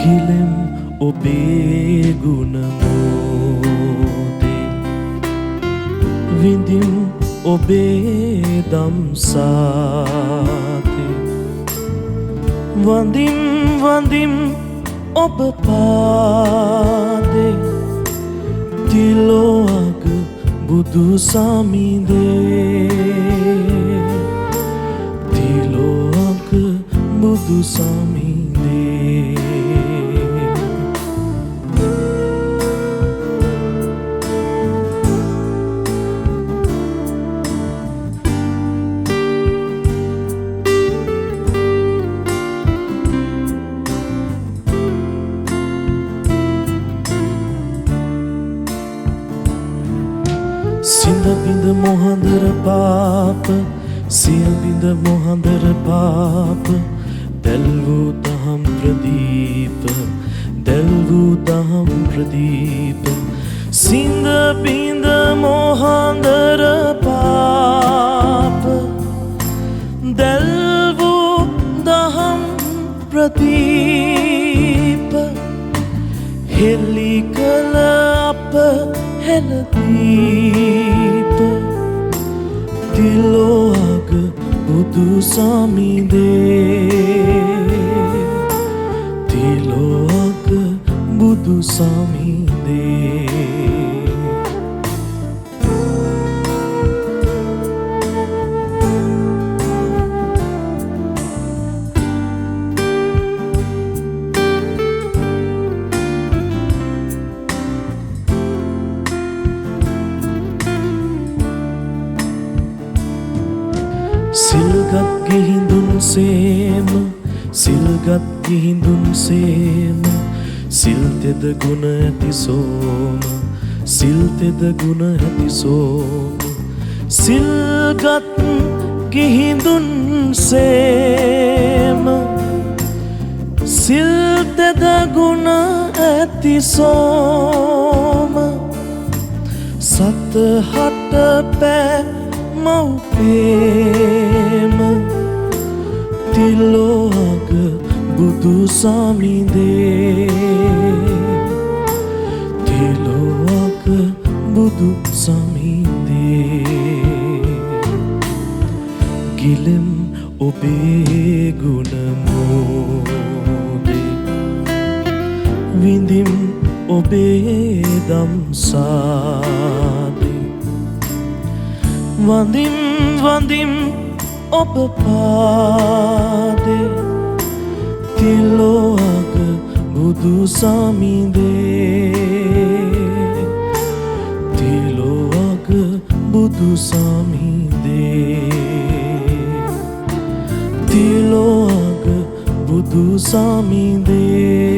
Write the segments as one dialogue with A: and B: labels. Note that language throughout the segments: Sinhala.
A: ගිලෙම් ඔබේ ගුණ මෝදේ විඳිම් ඔබේ දම්සාතේ වඳිම් වඳිම් ඔබ පාදේ තිලෝ අග බුදු සමිඳේ තිලෝ අග බුදු සමිඳේ සිඳබිඳ මොහඳර පාප සියබිඳ මොහඳර පාප දැල් වූ දහම් ප්‍රදීප දැල් වූ දහම් ප්‍රදීප සිඳබිඳ මොහඳර පාප දැල් වූ දහම් ප්‍රදීප හෙළි කළ අප හෙළදීප තිලෝ අග බුදු සමිඳේ තිලෝ අග බුදු සමිඳේ සිල්ගත් ගිහිඳුන් සේම සිල්ගත් ගිහිඳුන් සේම සිල්තෙද ගුණ ඇති සෝම සිල්තෙද ගුණ ඇති සෝම සිල්ගත් ගිහිඳුන් සේම සිල්තෙද ගුණ ඇති සෝම සතහට පෑ මව්පේම තිලෝ අග බුදු සමිඳේ තිලෝ අග බුදු සමිඳේ ගිලෙම් ඔබේ ගුණ මෝදේ විඳිම් ඔබේ දම්සාදේ වඳිම් වඳිම් ඔබ පාදේ තිලෝ අග බුදු සමිඳේ තිලෝ අග බුදු සමිඳේ තිලෝ අග බුදු සමිඳේ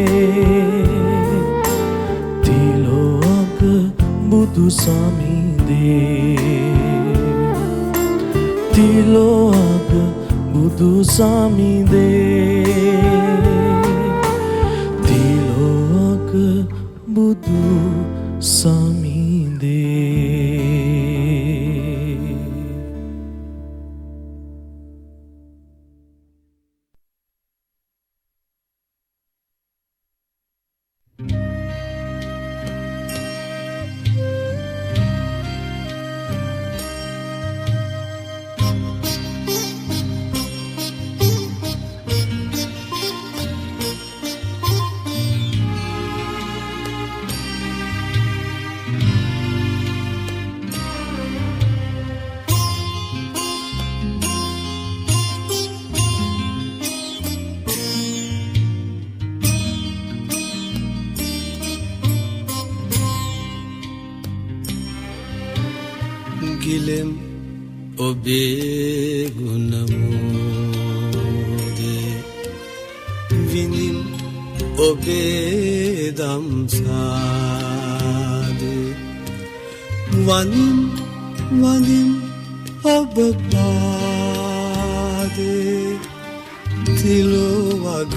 A: තිලෝ අග බුදු සමිඳේ තිලෝ අග බුදු සමිඳේ තිලෝ අග බුදු සමිඳේ
B: ගිලෙම් ඔබේ ගුණ මෝදේ විඳිම් ඔබේ දම්සාදේ වඳිම් වඳිම් ඔබ පාදේ තිලෝ අග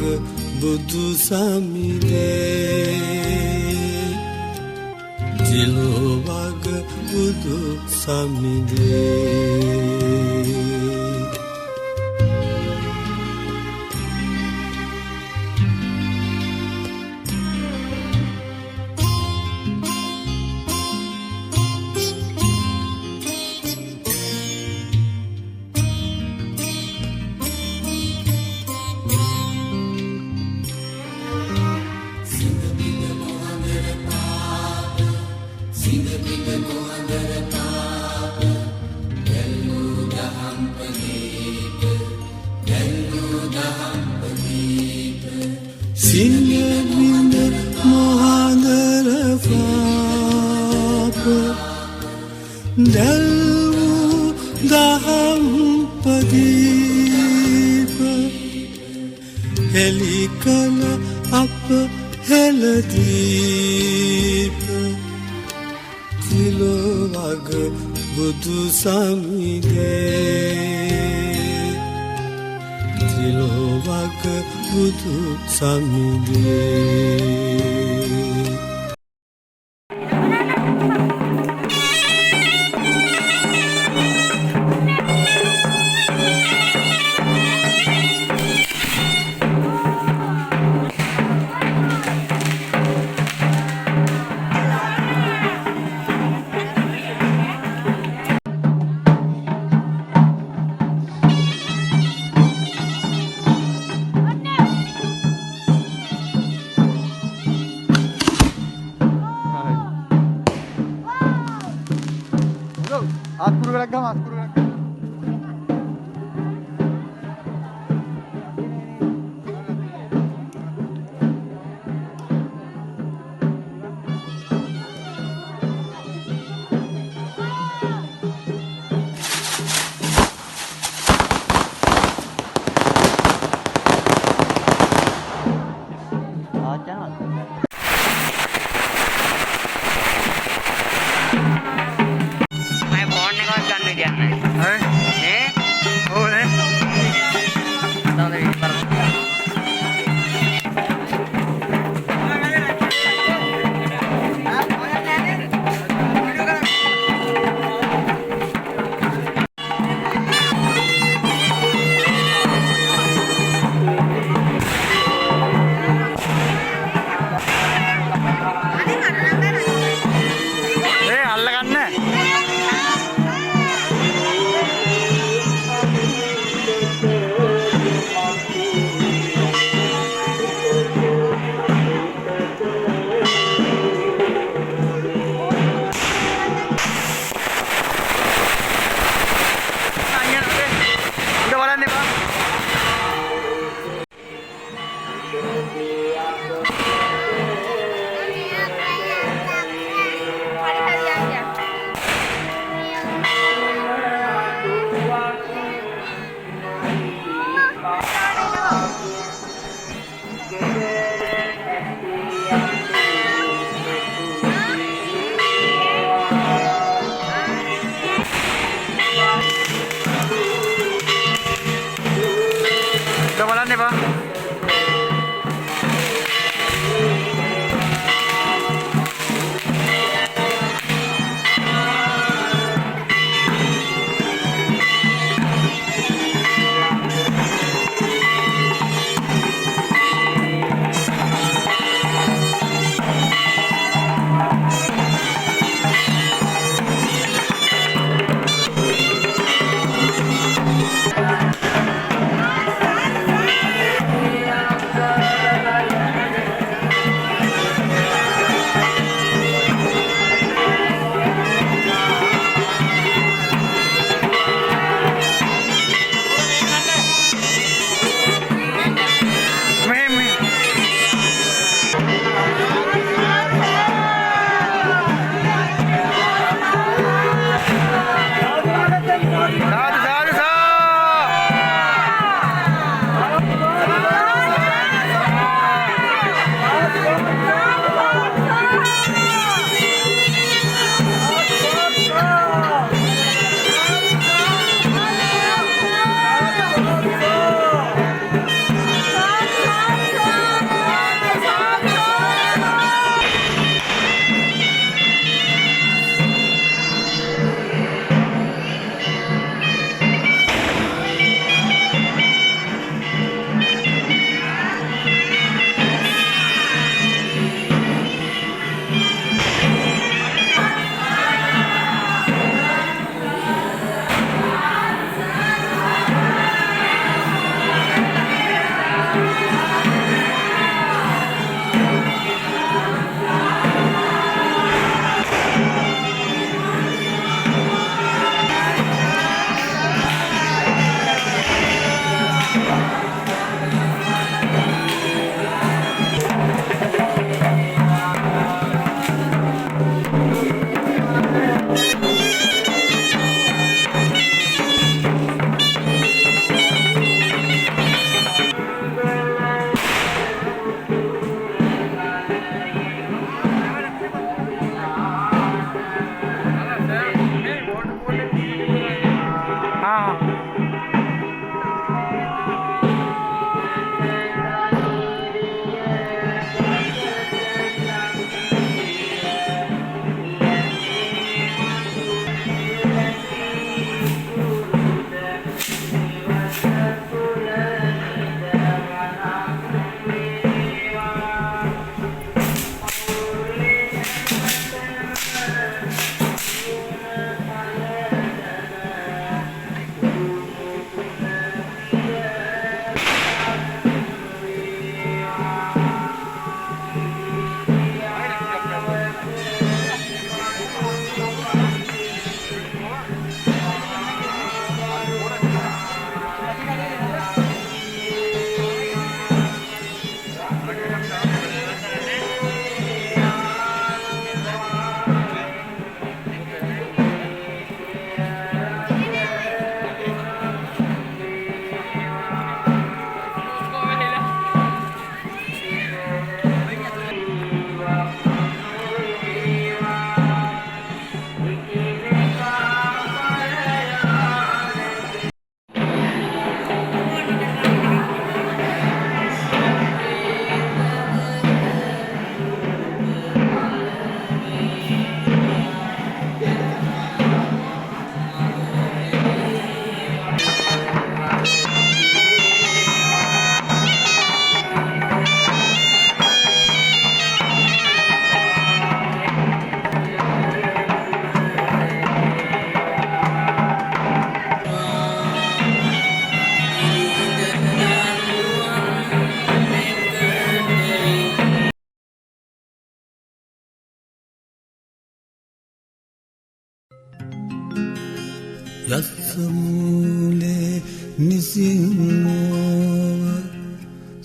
B: බුදු සමිඳේ තිලෝ අග බුදු සමිඳේ සිනවිඳ මොහදර පාප දැල් වූ දහම් පදීප හෙළි කළ අප හෙළදීප තිලොවග බුදු සමිඳේ තිලොවග බුදු සමිඳේ
C: Askuru gerak gam, askuru gerak.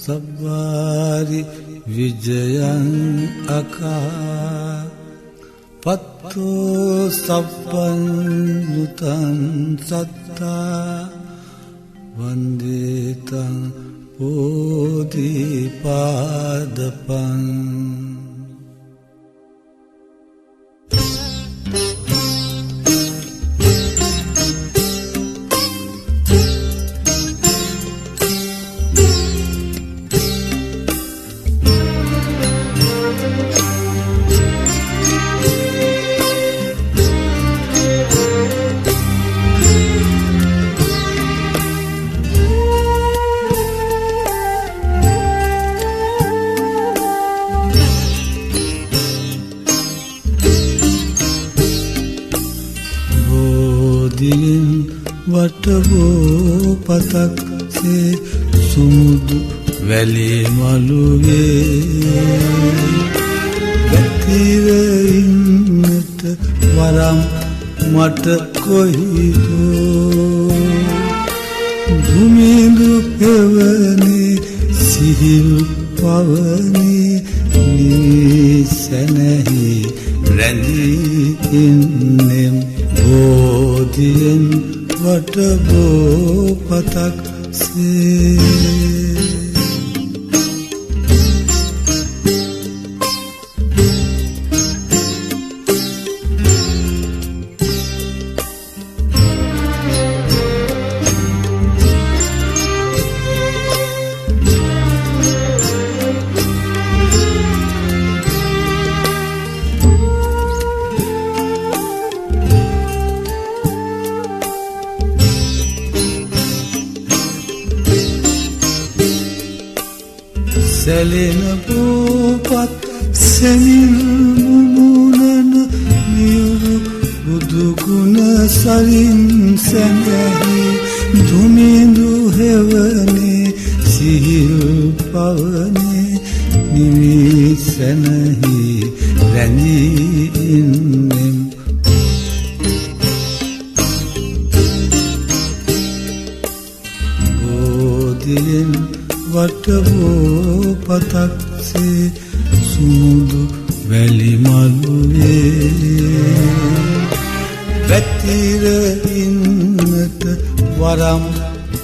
B: සබ්වාරි විජයං අකා පත්තෝ සබ්බන්නුතං සත්තා වන්දේතං බෝධිපාදපං වටවෝ පතක් සේ සුමුදු වැලි මළුවේ වැතිර ඉන්නට වරම් මට කොයිදෝ දුමිඳු පෙවනේ සිහිල් පවනේ නිසනහි රැඳී ඉන්නෙම් බෝධියෙන් වටබෝ පතක් සේ සැලෙන පෝපත් සෙමින් මුමුණන නියුරු බුදුගුණ සරින් සැඟැහි දුමිඳු හෙවනේ සිහිල් පවනේ නිවිසැනහි රැඳී ඉන්නෙම් බෝධියෙන් වටවෝ පතක් සේ සුමුදු වැලි මළුවේ වැතිර ඉන්නට වරම්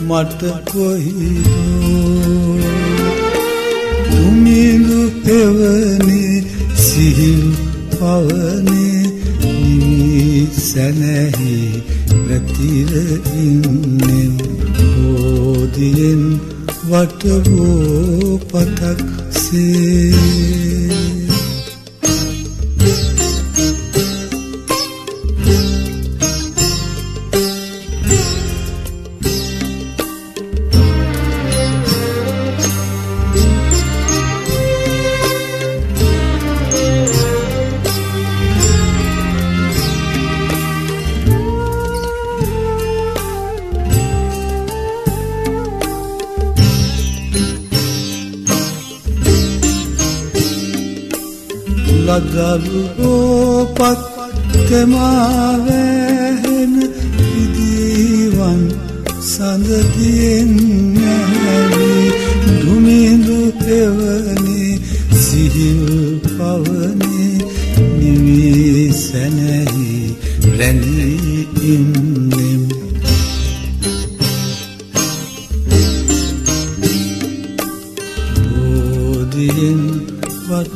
B: මට කොයිදෝ දුමිඳු පෙවනේ සිහිල් පවනේ නිවිසැනහි වැතිර ඉන්නෙම් බෝධියෙන් වටවෝ පතක් සේ ලදලු ඕපත් තෙමාවැහෙන ඉදිවන් සඳතියෙන් නැහැවි දුමිඳු පෙවනේ සිහිල් පවනේ නිවිසැනහි රැඳී ඉන්න